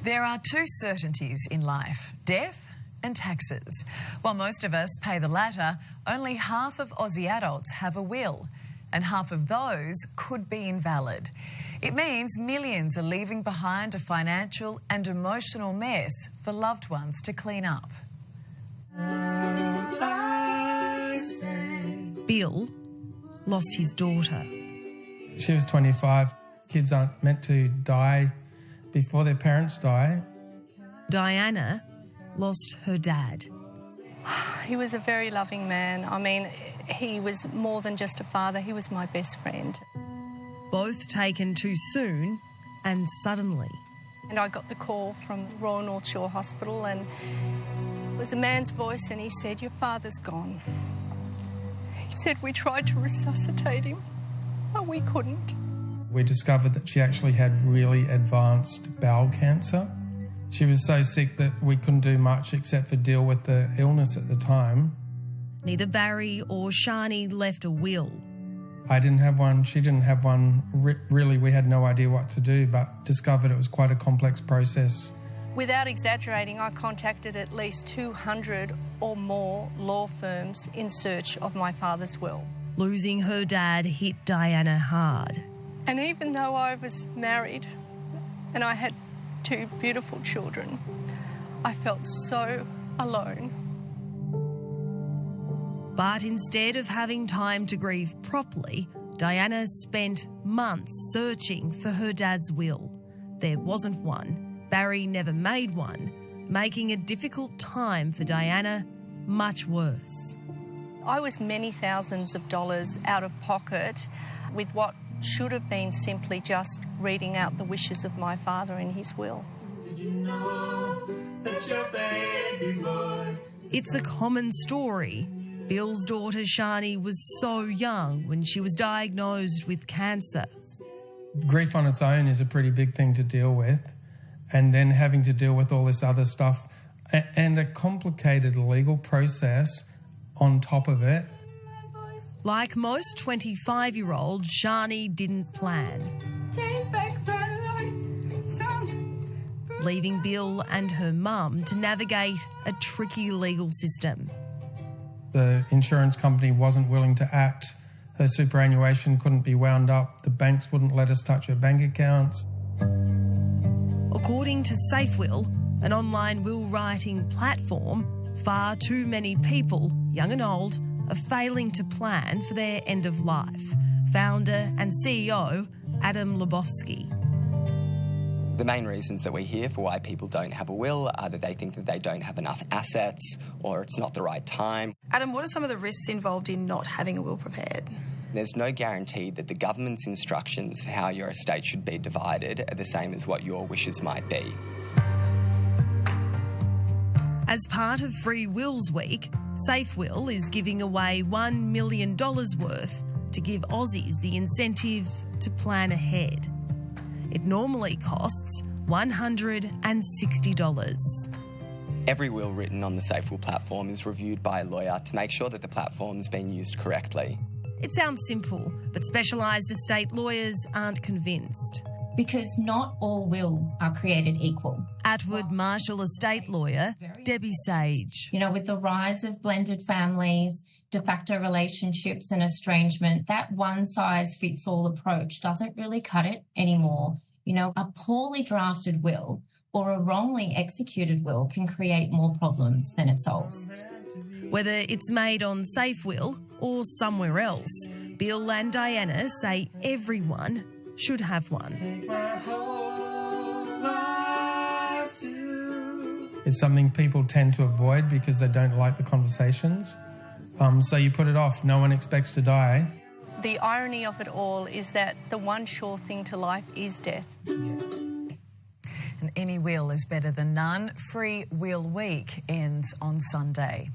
There are two certainties in life, death and taxes. While most of us pay the latter, only half of Aussie adults have a will, and half of those could be invalid. It means millions are leaving behind a financial and emotional mess for loved ones to clean up. Bill lost his daughter. She was 25. Kids aren't meant to die before their parents die. Diana lost her dad. He was a very loving man. I mean, he was more than just a father, he was my best friend. Both taken too soon and suddenly. And I got the call from Royal North Shore Hospital, and it was a man's voice, and he said, "Your father's gone." He said, "We tried to resuscitate him, but we couldn't." We discovered that she actually had really advanced bowel cancer. She was so sick that we couldn't do much except for deal with the illness at the time. Neither Barry or Shani left a will. I didn't have one, she didn't have one. Really, we had no idea what to do, but discovered it was quite a complex process. Without exaggerating, I contacted at least 200 or more law firms in search of my father's will. Losing her dad hit Diana hard. And even though I was married and I had 2 beautiful children, I felt so alone. But instead of having time to grieve properly, Diana spent months searching for her dad's will. There wasn't one. Barry never made one, making a difficult time for Diana much worse. I was many thousands of dollars out of pocket with what should have been simply just reading out the wishes of my father in his will. Did you know that your baby boy... It's a common story. Bill's daughter Shani was so young when she was diagnosed with cancer. Grief on its own is a pretty big thing to deal with, and then having to deal with all this other stuff and a complicated legal process on top of it. Like most 25-year-olds, Shani didn't plan. Take back my life, son. Leaving Bill and her mum to navigate a tricky legal system. The insurance company wasn't willing to act. Her superannuation couldn't be wound up. The banks wouldn't let us touch her bank accounts. According to SafeWill, an online will writing platform, far too many people, young and old, are failing to plan for their end of life. Founder and CEO Adam Lebowski. The main reasons that we hear for why people don't have a will are that they think that they don't have enough assets or it's not the right time. Adam, what are some of the risks involved in not having a will prepared? There's no guarantee that the government's instructions for how your estate should be divided are the same as what your wishes might be. As part of Free Wills Week, SafeWill is giving away $1 million worth to give Aussies the incentive to plan ahead. It normally costs $160. Every will written on the SafeWill platform is reviewed by a lawyer to make sure that the platform's being used correctly. It sounds simple, but specialised estate lawyers aren't convinced. Because not all wills are created equal. Atwood Marshall estate lawyer Debbie Sage. You know, with the rise of blended families, de facto relationships and estrangement, that one-size-fits-all approach doesn't really cut it anymore. You know, a poorly drafted will or a wrongly executed will can create more problems than it solves. Whether it's made on SafeWill or somewhere else, Bill and Diana say everyone should have one. It's something people tend to avoid because they don't like the conversations. So you put it off. No one expects to die. The irony of it all is that the one sure thing to life is death. And any will is better than none. Free Will Week ends on Sunday.